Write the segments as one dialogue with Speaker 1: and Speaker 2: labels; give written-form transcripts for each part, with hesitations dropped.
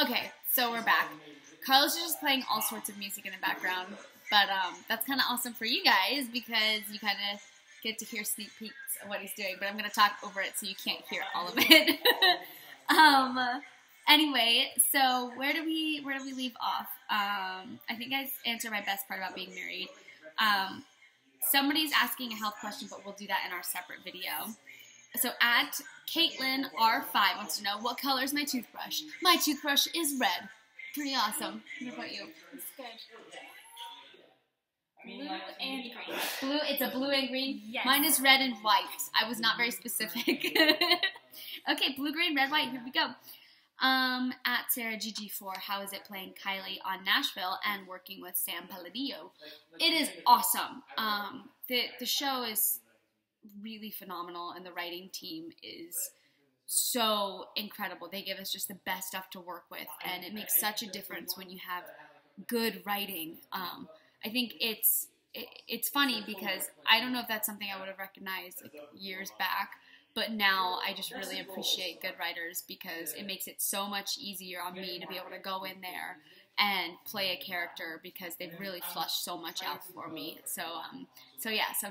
Speaker 1: Okay, so we're back. Carlos is just playing all sorts of music in the background, but that's kind of awesome for you guys because you kind of get to hear sneak peeks of what he's doing, but I'm going to talk over it so you can't hear all of it. Anyway, so where do we leave off? I think I answered my best part about being married. Somebody's asking a health question, but we'll do that in our separate video. So at Caitlin R5 wants to know, what color is my toothbrush? My toothbrush is red. Pretty awesome. What about you?
Speaker 2: It's good. Blue and green.
Speaker 1: Blue, it's a blue and green?
Speaker 2: Yes.
Speaker 1: Mine is red and white. I was not very specific. Okay, blue, green, red, white. Here we go. At Sarah GG4, how is it playing Kylie on Nashville and working with Sam Palladillo? It is awesome. The show is really phenomenal, and the writing team is so incredible. They give us just the best stuff to work with, and it makes such a difference when you have good writing. I think it's funny because I don't know if that's something I would have recognized like years back, but now I just really appreciate good writers because it makes it so much easier on me to be able to go in there and play a character because they've really flushed so much out for me. So I'm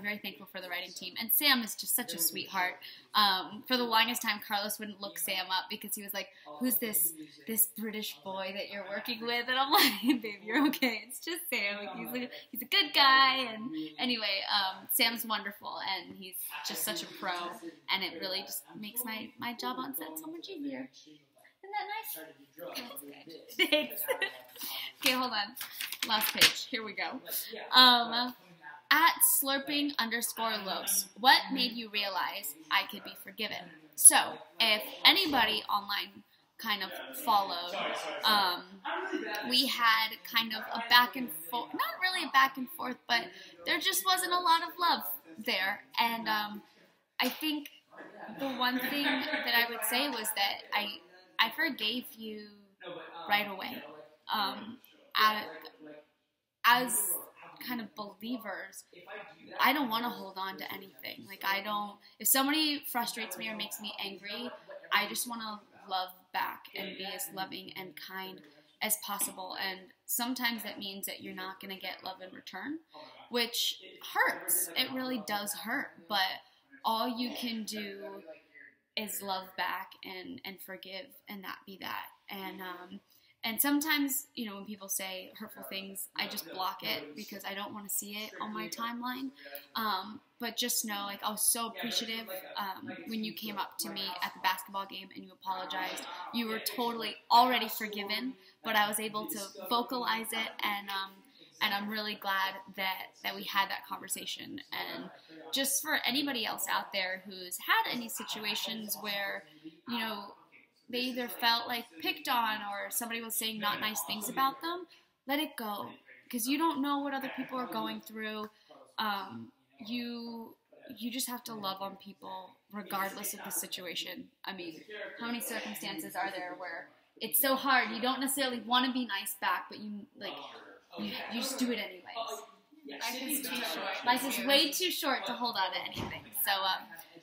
Speaker 1: very thankful for the writing team. And Sam is just such a sweetheart. For the longest time, Carlos wouldn't look Sam up because he was like, who's this British boy that you're working with? And I'm like, babe, you're okay. It's just Sam. Like, he's a good guy. And anyway, Sam's wonderful, and he's just such a pro. And it really just makes my job on set so much easier. Isn't that nice? That's good. Thanks. Okay, hold on. Last page. Here we go. At slurping_los, what made you realize I could be forgiven? So, if anybody online kind of followed, we had kind of a back and forth, not really a back and forth, but there just wasn't a lot of love there. And I think the one thing that I would say was that I forgave you right away. As kind of believers, I don't want to hold on to anything. Like, if somebody frustrates me or makes me angry, I just want to love back and be as loving and kind as possible. And sometimes that means that you're not going to get love in return, which hurts. It really does hurt. But all you can do is love back and forgive, and that be that. And sometimes, when people say hurtful things, I just block it because I don't want to see it on my timeline. But just know, like, I was so appreciative when you came up to me at the basketball game and you apologized. You were totally already forgiven, but I was able to vocalize it, and I'm really glad that we had that conversation. And just for anybody else out there who's had any situations where, they either felt like picked on or somebody was saying not nice things about them, let it go. Because you don't know what other people are going through. You just have to love on people regardless of the situation. I mean, how many circumstances are there where it's so hard, you don't necessarily want to be nice back, but you just do it anyways.
Speaker 2: Life is too short.
Speaker 1: Life is way too short to hold on to anything.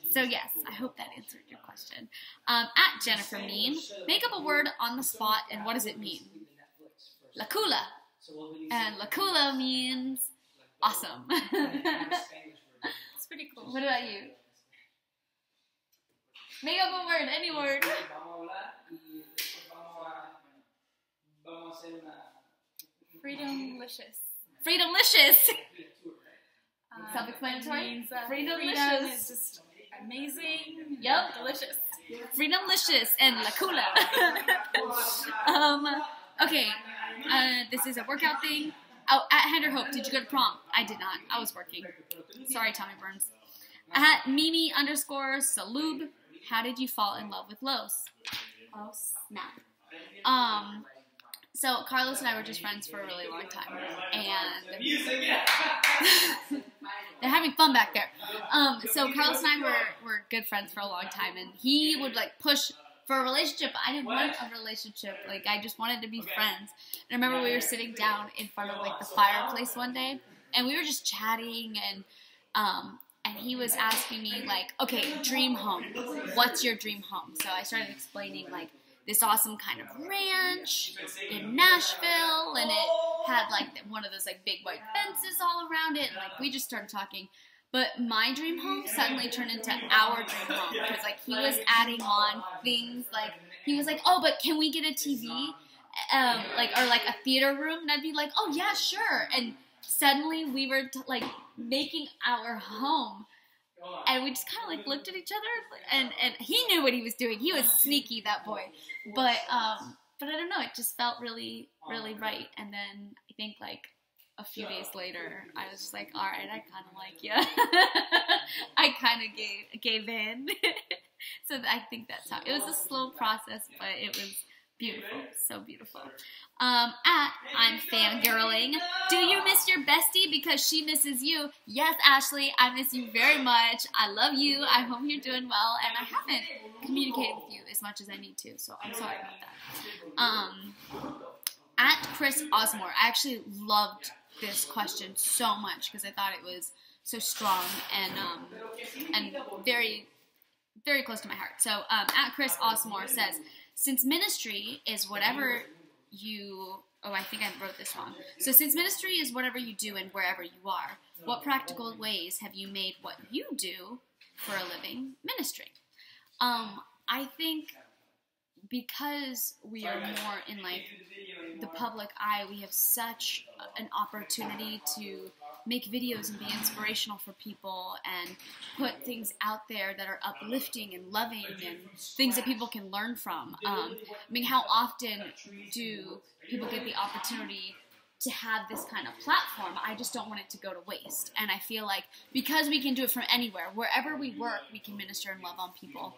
Speaker 1: So yes, I hope that answered your question. At Jennifer Mean, make up a word on the spot, and what does it mean? Lacula. And lacula means awesome.
Speaker 2: It's pretty cool.
Speaker 1: What about you? Make up a word, any word.
Speaker 2: Freedomlicious.
Speaker 1: Freedomlicious. Self-explanatory.
Speaker 2: Freedom is just amazing.
Speaker 1: Yep.
Speaker 2: Delicious.
Speaker 1: Freedomlicious and lacula. Okay. This is a workout thing. Oh, at Hender Hope, did you go to prom? I did not. I was working. Sorry, Tommy Burns. At Mimi_Salub, how did you fall in love with Los? Oh, snap. So Carlos and I were just friends for a really long time, and they're having fun back there. So Carlos and I were good friends for a long time, and he would like push for a relationship. I didn't want a relationship. Like, I just wanted to be friends. And I remember we were sitting down in front of like the fireplace one day, and we were just chatting, and he was asking me like, okay, dream home. What's your dream home? So I started explaining like this awesome kind of ranch in Nashville, and it had like one of those like big white fences all around it, and like we just started talking. But my dream home suddenly turned into our dream home because like he was adding on things, like he was like, oh, but can we get a TV, like, or like a theater room? And I'd be like, oh yeah, sure. And suddenly we were like making our home, and we just kind of like looked at each other, and he knew what he was doing. He was sneaky, that boy. But I don't know, it just felt really, really right. And then I think like a few days later, I was just like, all right, I kind of like you. I kind of gave in. So I think that's how, it was a slow process, but it was beautiful, so beautiful. I'm fangirling. Do you miss your bestie because she misses you? Yes, Ashley, I miss you very much. I love you. I hope you're doing well, and I haven't communicated with you as much as I need to, so I'm sorry about that. At Chris Osmore, I actually loved this question so much because I thought it was so strong and very, very close to my heart. So at Chris Osmore says, since ministry is whatever you, I think I wrote this wrong. So since ministry is whatever you do and wherever you are, what practical ways have you made what you do for a living ministry? I think because we are more in like the public eye, we have such an opportunity to make videos and be inspirational for people and put things out there that are uplifting and loving and things that people can learn from. I mean, how often do people get the opportunity to have this kind of platform? I just don't want it to go to waste. And I feel like because we can do it from anywhere, wherever we work, we can minister and love on people.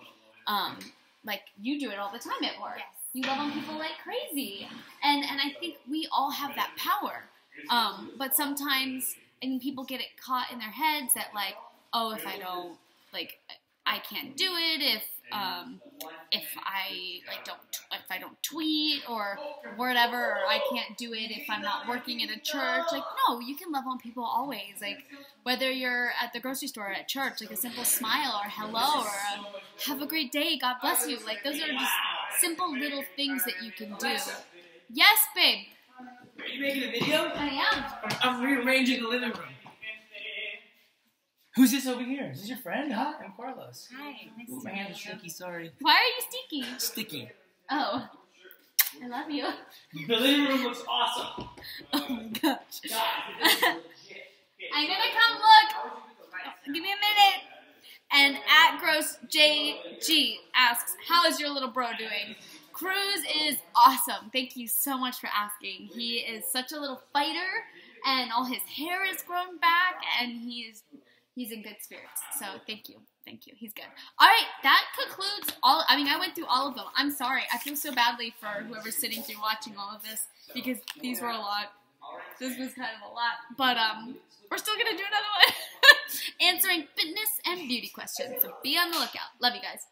Speaker 1: Like you do it all the time at work.
Speaker 2: Yes.
Speaker 1: You love on people like crazy. And I think we all have that power. But sometimes, I mean, people get it caught in their heads that like, oh, if I don't, like, I can't do it if I don't tweet or whatever, or I can't do it if I'm not working at a church. Like, no, you can love on people always. Like, whether you're at the grocery store or at church, like a simple smile or hello or have a great day, God bless you. Like, those are just simple little things that you can do. Yes, babe.
Speaker 3: Are you making a video?
Speaker 1: I am.
Speaker 3: I'm rearranging the living room. Who's this over here? Is this your friend? Huh? I'm Carlos.
Speaker 2: Hi, nice
Speaker 3: Ooh,
Speaker 2: to
Speaker 3: my
Speaker 2: meet
Speaker 3: hands are
Speaker 2: you.
Speaker 3: shaky, sorry.
Speaker 1: Why are you sticky?
Speaker 3: Sticky.
Speaker 1: Oh, I love you.
Speaker 3: The living room looks awesome.
Speaker 1: Oh my gosh.
Speaker 3: God,
Speaker 1: I'm gonna come look. Give me a minute. And at Gross JG asks, how is your little bro doing? Cruz is awesome. Thank you so much for asking. He is such a little fighter, and all his hair is grown back, and he's in good spirits. So thank you. Thank you. He's good. All right, that concludes all. I mean, I went through all of them. I'm sorry. I feel so badly for whoever's sitting through watching all of this because these were a lot. This was kind of a lot. But we're still going to do another one. Answering fitness and beauty questions. So be on the lookout. Love you guys.